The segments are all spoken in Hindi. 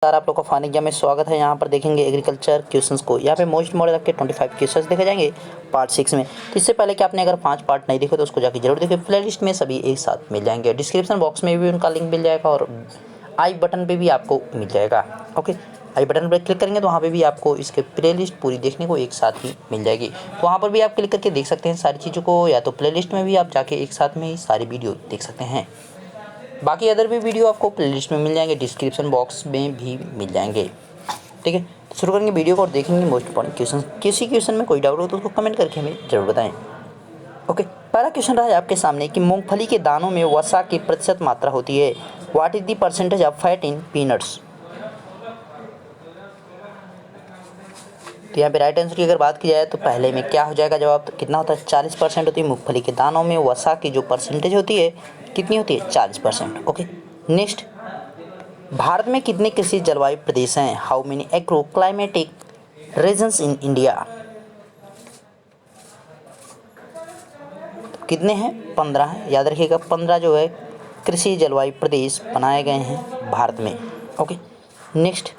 सर आप लोग का फान एग्जाम में स्वागत है। यहाँ पर देखेंगे एग्रीकल्चर क्वेश्चंस को। यहाँ पे मोस्ट मॉडल आपके 25 क्वेश्चंस देखे जाएंगे पार्ट 6 में। तो इससे पहले कि आपने अगर 5 पार्ट नहीं देखे तो उसको जाके जरूर देखिए। प्ले लिस्ट में सभी एक साथ मिल जाएंगे। डिस्क्रिप्शन बॉक्स में भी उनका लिंक मिल जाएगा और आई बटन पर भी आपको मिल जाएगा। ओके, आई बटन पर क्लिक करेंगे तो वहाँ पर भी आपको इसके प्ले लिस्ट पूरी देखने को एक साथ ही मिल जाएगी। तो वहाँ पर भी आप क्लिक करके देख सकते हैं सारी चीज़ों को, या तो प्ले लिस्ट में भी आप जाके एक साथ में ही सारी वीडियो देख सकते हैं। बाकी अदर भी वीडियो आपको प्लेलिस्ट में मिल जाएंगे, डिस्क्रिप्शन बॉक्स में भी मिल जाएंगे। ठीक है, शुरू करेंगे वीडियो को और देखेंगे मोस्ट इंपॉर्टेंट क्वेश्चन। किसी क्वेश्चन में कोई डाउट हो तो उसको कमेंट करके हमें जरूर बताएं। ओके, पहला क्वेश्चन रहा है आपके सामने कि मूंगफली के दानों में वसा की प्रतिशत मात्रा होती है। What is the percentage of fat in peanuts. तो यहाँ पे राइट आंसर की अगर बात की जाए तो पहले में क्या हो जाएगा जवाब, तो कितना होता है 40% होती है। मूंगफली के दानों में वसा की जो परसेंटेज होती है कितनी होती है 40%। ओके, नेक्स्ट, भारत में कितने कृषि जलवायु प्रदेश हैं। How many agro climatic regions in India. कितने हैं, 15 हैं। याद रखिएगा 15 जो है कृषि जलवायु प्रदेश बनाए गए हैं भारत में। ओके, नेक्स्ट,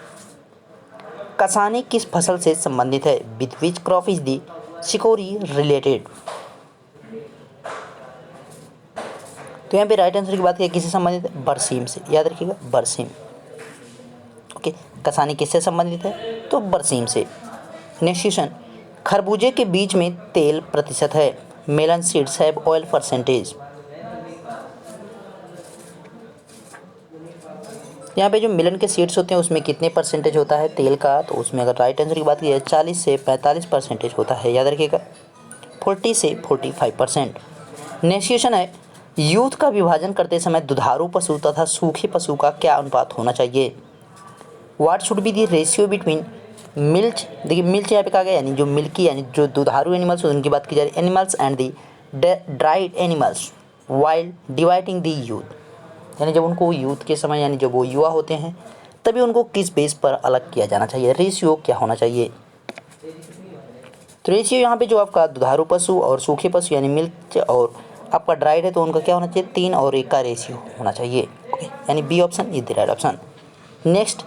कसानी किस फसल से संबंधित है। With which crop is the chicory related. तो यहाँ पे राइट आंसर की बात की किससे संबंधित है, बरसीम से। याद रखिएगा बरसीम। ओके, कसानी किससे संबंधित है, तो बरसीम से। नेक्स्ट क्वेश्चन, खरबूजे के बीज में तेल प्रतिशत है। Melon seeds have oil percentage. यहाँ पे जो मिलन के सीड्स होते हैं उसमें कितने परसेंटेज होता है तेल का, तो उसमें अगर राइट आंसर की बात की जाए 40 से 45% होता है। याद रखिएगा 40 से 45%। नेक्स्ट क्वेश्चन है, यूथ का विभाजन करते समय दुधारू पशु तथा सूखे पशु का क्या अनुपात होना चाहिए। What should be the ratio between milch. देखिए मिल्च यहाँ पे कहा गया यानी जो मिल्की यानी जो दुधारू एनिमल्स उनकी बात की जा रही है, animals and the dried animals while dividing the youth. यानी जब उनको यूथ के समय यानी जब वो युवा होते हैं तभी उनको किस बेस पर अलग किया जाना चाहिए, रेशियो क्या होना चाहिए। तो रेशियो यहाँ पे जो आपका दुधारू पशु और सूखे पशु यानी मिल्क और आपका ड्राइड है तो उनका क्या होना चाहिए, 3 और 1 का रेशियो होना चाहिए। ओके, यानी B option is the right option. Next,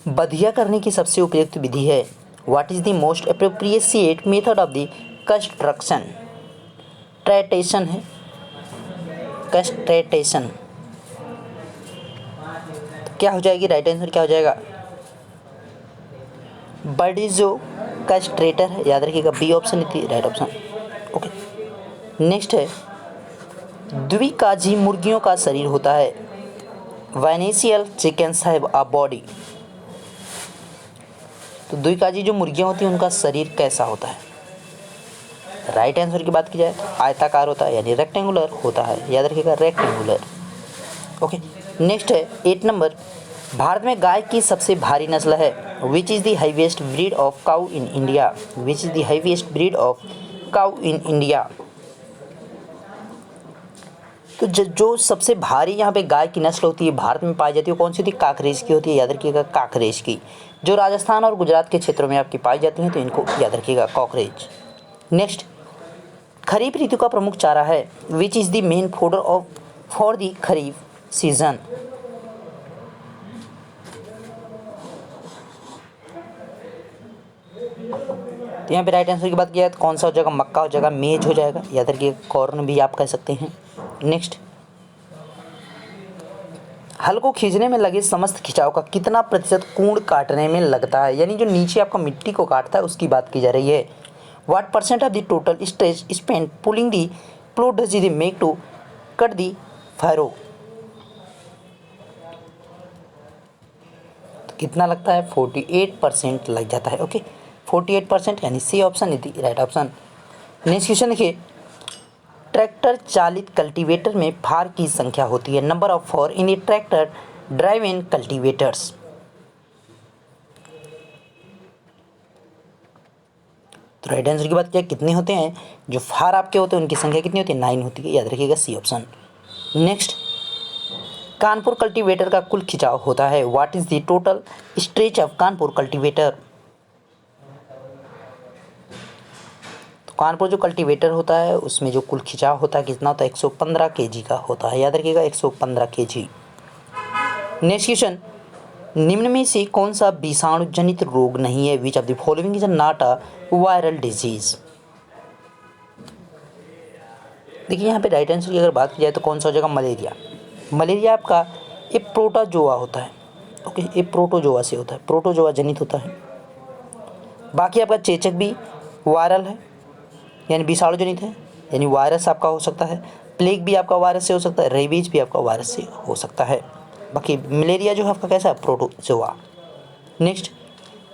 बधिया करने की सबसे उपयुक्त विधि है। What is the most appropriate method of the construction. ट्रेटेशन है, कंस्ट्रेटेशन। तो क्या हो जाएगी, राइट आंसर क्या हो जाएगा, बर्डिजो कंस्ट्रेटर है। याद रखिएगा B option is the right option. Okay, next है, द्विकाजी मुर्गियों का शरीर होता है। वेनेशियल चिकन्स हैव अ बॉडी। तो द्विकाजी जो मुर्गियां होती हैं उनका शरीर कैसा होता है। राइट आंसर की बात की जाए आयताकार होता है यानी रेक्टेंगुलर होता है। याद रखिएगा रेक्टेंगुलर। ओके, नेक्स्ट है 8 नंबर, भारत में गाय की सबसे भारी नस्ल है। Which is the highest breed of cow in India. Which is the highest breed of cow in India. तो जो सबसे भारी यहाँ पे गाय की नस्ल होती है भारत में पाई जाती है कौन सी होती है, काकरेज की होती है। याद रखिएगा काकरेज की, जो राजस्थान और गुजरात के क्षेत्रों में आपकी पाई जाती हैं तो इनको याद रखिएगा कॉकरेज। नेक्स्ट, खरीफ ऋतु का प्रमुख चारा है। Which is the main fodder of for the kharif season. तो यहाँ पे राइट आंसर की बात किया तो कौन सा हो जाएगा, मक्का हो जाएगा, मेज हो जाएगा। याद रखिए कॉर्न भी आप कह सकते हैं। नेक्स्ट, हल को खींचने में लगे समस्त खिंचाव का कितना प्रतिशत कूड़ काटने में लगता है। यानी जो नीचे आपका मिट्टी को काटता है उसकी बात की जा रही है। What percent of the total stretch spend pulling the plough does the make to cut the furrow. तो कितना लगता है, 48% लग जाता है। ओके, 48% यानी C option is the right option. Next question देखिए, ट्रैक्टर चालित कल्टीवेटर में फार की संख्या होती है। नंबर ऑफ फार in a tractor drive in cultivators. तो राइट आंसर की बात क्या, कितने होते हैं जो फार आपके होते हैं उनकी संख्या कितनी होती है, 9 होती है। याद रखिएगा C option. Next, Kanpur cultivator का कुल खिंचाव होता है। What is the total stretch of Kanpur cultivator. Kanpur जो कल्टीवेटर होता है उसमें जो कुल खिंचाव होता है कितना होता है, 115 kg का होता है। याद रखिएगा 115 kg। नेक्स्ट क्वेश्चन, निम्न में से कौन सा विषाणु जनित रोग नहीं है? Which of the following is not a viral disease? देखिए यहाँ पे राइट आंसर की अगर बात की जाए तो कौन सा हो जाएगा? मलेरिया। मलेरिया आपका एक प्रोटोजोआ होता है। ओके, ये प्रोटोजोआ से होता है, प्रोटोजोआ जनित होता है। बाकी आपका चेचक भी वायरल है, यानी विषाणु जनित है, यानी वायरस आपका हो सकता है। प्लेग भी आपका वायरस से हो सकता है, रेबीज भी आपका वायरस से हो सकता है। बाकी मलेरिया जो है आपका कैसा है? प्रोटोजोआ। नेक्स्ट,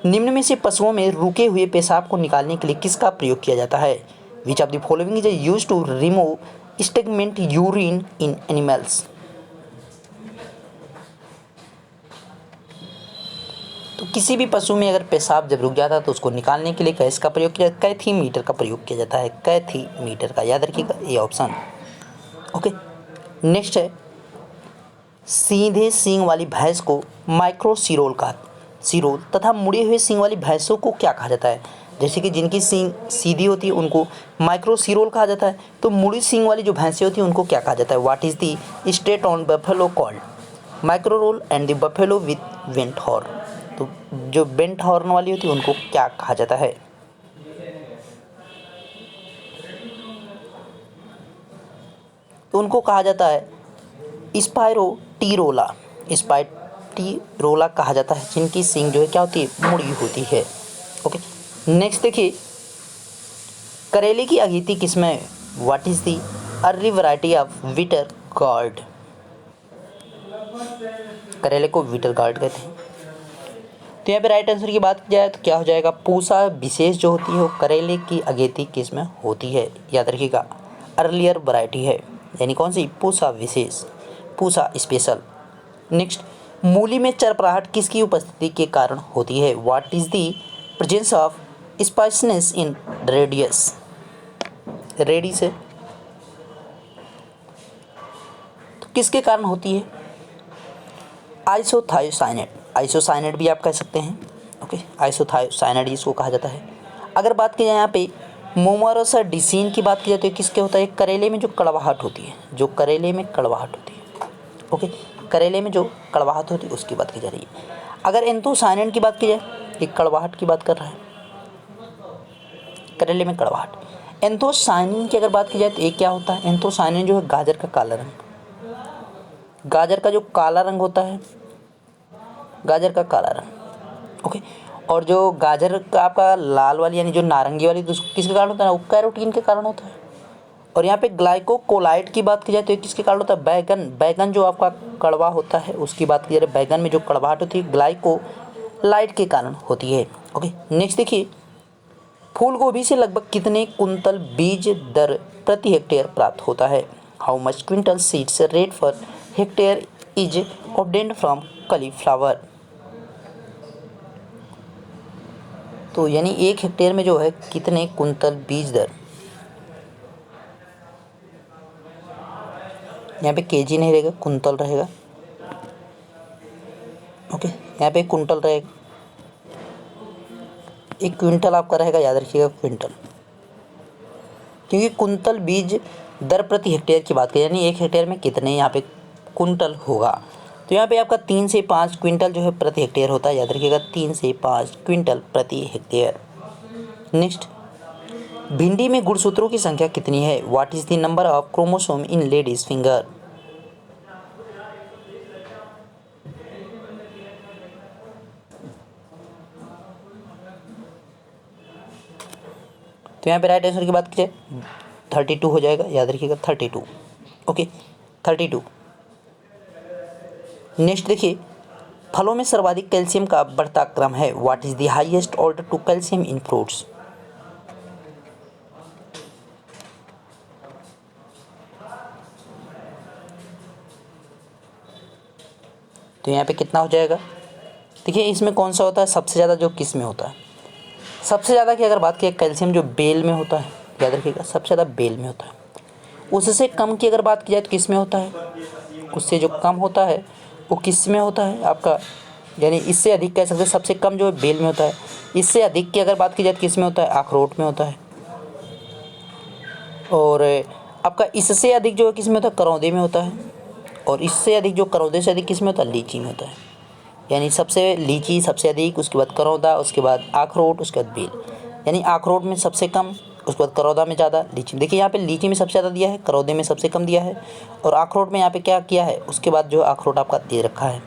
निम्न में से पशुओं में रुके हुए पेशाब को निकालने के लिए किसका प्रयोग किया जाता है? Which of the following is use to remove stagnant urine in animals? तो किसी भी पशु में अगर पेशाब जब रुक जाता है तो उसको निकालने के लिए गैस का प्रयोग किया जाता है, कैथीमीटर का प्रयोग किया जाता है, कैथीमीटर का, याद रखिएगा ये ऑप्शन। ओके, नेक्स्ट है, सीधे सींग वाली भैंस को माइक्रोसिरोल कहा, सिरोल तथा मुड़े हुए सींग वाली भैंसों को क्या कहा जाता है? जैसे कि जिनकी सींग सीधी होती है उनको माइक्रोसिरोल कहा जाता है, तो मुड़ी सींग वाली जो भैंसें होती हैं उनको क्या कहा जाता है? What is the state on buffalo called? माइक्रोरोल and the buffalo with bent horn. तो जो बेंट हॉर्न वाली होती है उनको क्या कहा जाता है? तो उनको कहा जाता है स्पाइरोटीरोला, स्पाइरोटीरोला कहा जाता है, जिनकी सींग जो है क्या होती है? मुड़ी होती है। ओके, नेक्स्ट देखिए, करेले की अगेती किसमें? What is the early variety of bitter gourd? करेले को विटर गार्ड कहते हैं। तो यहाँ पे राइट आंसर की बात की जाए तो क्या हो जाएगा? पूसा विशेष जो होती है वो करेले की अगेती किसमें होती है? याद रखिएगा अर्लियर वैरायटी है, यानी कौन सी? पूसा विशेष, पूसा स्पेशल। नेक्स्ट, मूली में चरपराहट किसकी उपस्थिति के कारण होती है? What is the presence of spiciness in radius? Ready से तो किसके कारण होती है? आइसोथायोसाइनेट, आइसोसाइनेट भी आप कह सकते हैं। ओके, आइसोथायोसाइनेट इसको कहा जाता है। अगर बात की जाए यहाँ पे मोमोरोसा डिसीन की बात की जाती है, किसके होता है? करेले में जो कड़वाहट होती है, जो करेले में कड़वाहट होती है। ओके, करेले में जो कड़वाहट होती है उसकी बात की जा रही है। अगर एंथोसाइनिन की बात की जाए, ये कड़वाहट की बात कर रहा है, करेले में कड़वाहट। एंथोसाइनिन की अगर बात की जाए तो ये क्या होता है? एंथोसाइनिन जो है गाजर का काला रंग, गाजर का जो काला रंग होता है, गाजर का काला रंग। ओके, और जो गाजर का आपका लाल वाली यानी जो नारंगी वाली, तो किसके कारण होता है? वो कैरोटीन के कारण होता है। और यहाँ पे ग्लाइकोकोलाइट की बात की जाए तो ये किसके कारण होता है? बैगन, बैगन जो आपका कड़वा होता है उसकी बात की जाए, बैगन में जो कड़वाहट होती है ग्लाइकोलाइट के कारण होती है। ओके, नेक्स्ट देखिए, फूल गोभी से लगभग कितने कुंतल बीज दर प्रति हेक्टेयर प्राप्त होता है? How much quintal seeds rate for hectare is obtained from cauliflower? तो यानी 1 हेक्टेयर में जो है कितने कुंतल बीज दर, यहाँ पे केजी नहीं रहेगा, कुंतल रहेगा। ओके, यहाँ पे कुंटल रहेगा, 1 क्विंटल आपका रहेगा, याद रखिएगा क्विंटल, क्योंकि कुंतल बीज दर प्रति हेक्टेयर की बात करें, यानी 1 हेक्टेयर में कितने यहाँ पे कुंटल होगा। तो यहाँ पे आपका 3 से 5 क्विंटल जो है प्रति हेक्टेयर होता है, याद रखिएगा 3 से 5 क्विंटल प्रति हेक्टेयर। नेक्स्ट, भिंडी में गुणसूत्रों की संख्या कितनी है? What is the number of chromosome in ladies finger? तो यहाँ पे राइट आंसर की बात की जाए 32 हो जाएगा, याद रखिएगा 32। ओके, 32। नेक्स्ट देखिए, फलों में सर्वाधिक कैल्शियम का बढ़ता क्रम है। What is the highest order to calcium in fruits? तो यहाँ पे कितना हो जाएगा? देखिए इसमें कौन सा होता है सबसे ज़्यादा, जो किस में होता है सबसे ज़्यादा की अगर बात की कैल्शियम जो बेल में होता है, याद रखिएगा सबसे ज़्यादा बेल में होता है। उससे कम की अगर बात की जाए तो किस में होता है? उससे जो कम होता है वो किस में होता है आपका, यानी इससे अधिक कह सकते हैं, सबसे कम जो है बेल में होता है। इससे अधिक की अगर बात की जाए तो किस में होता है? अखरोट में होता है। और आपका इससे अधिक जो है किस में होता है? करौंदे में होता है। और इससे अधिक जो करौंदे से अधिक किस में होता है? लीची में होता है। यानी सबसे लीची सबसे अधिक, उसके बाद करौदा, उसके बाद अखरोट, उसके बाद बेल। यानी अखरोट में सबसे कम, उसके बाद करौदा में ज़्यादा, लीची देखिए यहाँ पे लीची में सबसे ज़्यादा दिया है, करौदे में सबसे कम दिया है, और अखरोट में यहाँ पे क्या किया है, उसके बाद जो अखरोट आपका दे रखा है।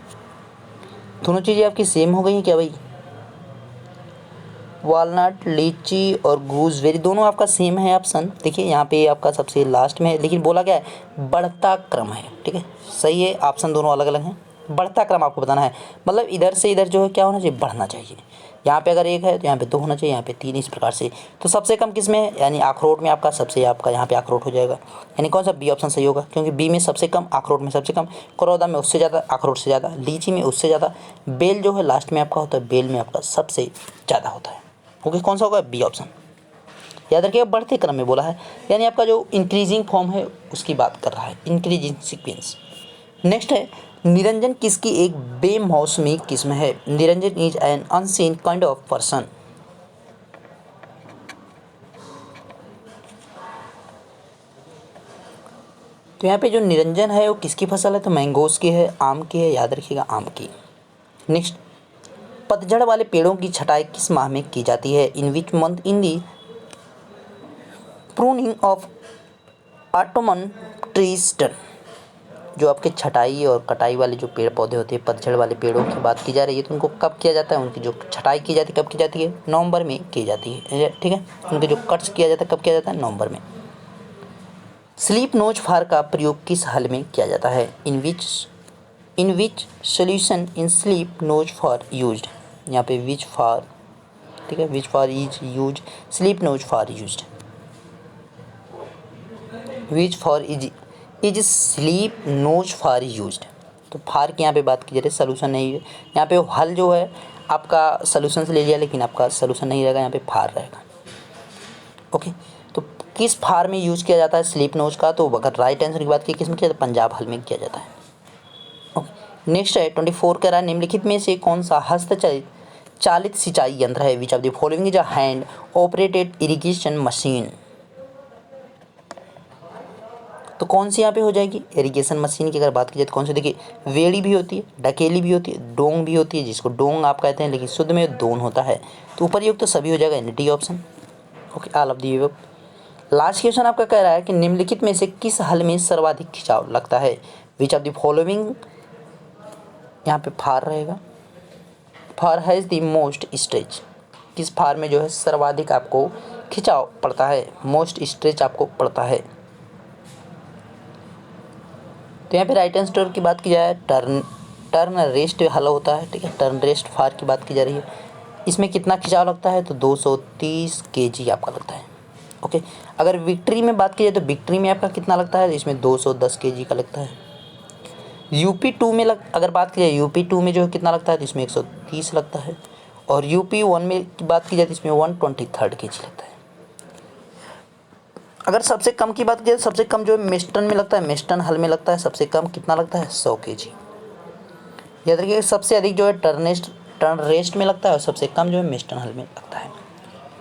दोनों चीज़ें आपकी सेम हो गई हैं क्या भाई? वॉलनट, लीची और गूसबेरी दोनों आपका सेम है ऑप्शन। देखिए यहाँ पे आपका सबसे लास्ट में है, लेकिन बोला क्या है, बढ़ता क्रम है। ठीक है, सही है, ऑप्शन दोनों अलग अलग हैं। बढ़ता क्रम आपको बताना है, मतलब इधर से इधर जो है क्या होना चाहिए, बढ़ना चाहिए। यहाँ पे अगर एक है तो यहाँ पे दो होना चाहिए, यहाँ पे तीन, इस प्रकार से। तो सबसे कम किस में है, यानी अखरोट में आपका सबसे, आपका यहाँ पे अखरोट हो जाएगा। यानी कौन सा, बी ऑप्शन सही होगा, क्योंकि बी में सबसे कम, अखरोट में सबसे कम, करौदा में उससे ज़्यादा, अखरोट से ज़्यादा, लीची में उससे ज़्यादा, बेल जो है लास्ट में आपका होता है, बेल में आपका सबसे ज़्यादा होता है। ओके, कौन सा होगा, बी ऑप्शन। याद रखिएगा, बढ़ते क्रम में बोला है, यानी आपका जो इंक्रीजिंग फॉर्म है उसकी बात कर रहा है, इंक्रीजिंग सीक्वेंस। नेक्स्ट है, निरंजन किसकी एक बेमौसमी किस्म है? Niranjan is an unseen kind of person. तो यहाँ पे जो निरंजन है वो किसकी फसल है, तो मैंगोस की है, आम की है, याद रखिएगा आम की। नेक्स्ट, पतझड़ वाले पेड़ों की छटाई किस माह में की जाती है? In which month in the pruning of autumn trees done. जो आपके छटाई और कटाई वाले जो पेड़ पौधे होते हैं, पतझड़ वाले पेड़ों की बात की जा रही है, तो उनको कब किया जाता है? उनकी जो छटाई की जाती है कब की जाती है? नवंबर में की जाती है। ठीक है, उनके जो कट्स किया जाता है कब किया जाता है? नवंबर में। स्लीप नोज फार का प्रयोग किस हल में किया जाता है? In which solution in sleep nose far used. यहाँ पे विच फार, ठीक है, which far is use, sleep nose far used, which for is sleep nose far used. तो फार की यहाँ पे बात की जा रही है, सोल्यूशन नहीं है यहाँ पे। हल जो है आपका सोल्यूशन से ले लिया, लेकिन आपका सोल्यूशन नहीं रहेगा, यहाँ पे फार रहेगा। ओके, तो किस फार में यूज किया जाता है स्लीप नोज का? तो अगर राइट आंसर की बात की, किस में किया जाता है? पंजाब हल में किया जाता है। ओके, नेक्स्ट है 24 कह रहा है, निम्नलिखित में से कौन सा चालित सिंचाई यंत्र है? Which of the following is a hand operated irrigation machine. तो कौन सी यहाँ पे हो जाएगी? इरिगेशन मशीन की अगर बात की जाए तो कौन सी? देखिए, वेड़ी भी होती है, डकेली भी होती है, डोंग भी होती है, जिसको डोंग आप कहते हैं, लेकिन शुद्ध में दोन होता है। तो उपरयुक्त तो सभी हो जाएगा, यानी D option. Okay, all of the above. Last question आपका कह रहा है कि निम्नलिखित में से किस हल में सर्वाधिक खिंचाव लगता है? विच ऑफ द फॉलोइंग, यहाँ पे फार रहेगा, far has the most stretch. किस फार में जो है सर्वाधिक आपको खिंचाव पड़ता है, मोस्ट स्ट्रेच आपको पड़ता है? तो यहाँ पे राइट आंसर की बात की जाए, टर्न रेस्ट हल होता है। ठीक है, टर्न रेस्ट फार की बात की जा रही है। इसमें कितना खिंचाव लगता है? तो 230 kg आपका लगता है। ओके, अगर विक्ट्री में बात की जाए तो विक्ट्री में आपका कितना लगता है? इसमें 210 kg का लगता है। UP2 में अगर बात की जाए, UP2 में जो है कितना लगता है? तो इसमें 130 लगता है। और UP1 में की बात की जाए तो इसमें 123 kg लगता है। अगर सबसे कम की बात की जाए, सबसे कम जो है मेस्टन में लगता है, मेस्टन हल में लगता है। सबसे कम कितना लगता है? 100 kg। याद रखिए, सबसे अधिक जो है टर्न रेस्ट में लगता है, और सबसे कम जो है मेस्टन हल में लगता है।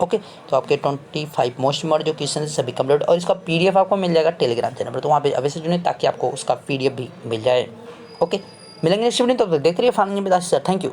ओके, तो आपके 25 मोस्ट इम्पोर्टेंट जो क्वेश्चन है सभी कंप्लीट, और इसका PDF आपको मिल जाएगा टेलीग्राम चैनल पर, तो वहाँ पे अवश्य जुड़ें ताकि आपको उसका PDF भी मिल जाए। ओके, मिलेंगे नेक्स्ट वीडियो, तब तक देखते रहिए फाइनल में। Thank you.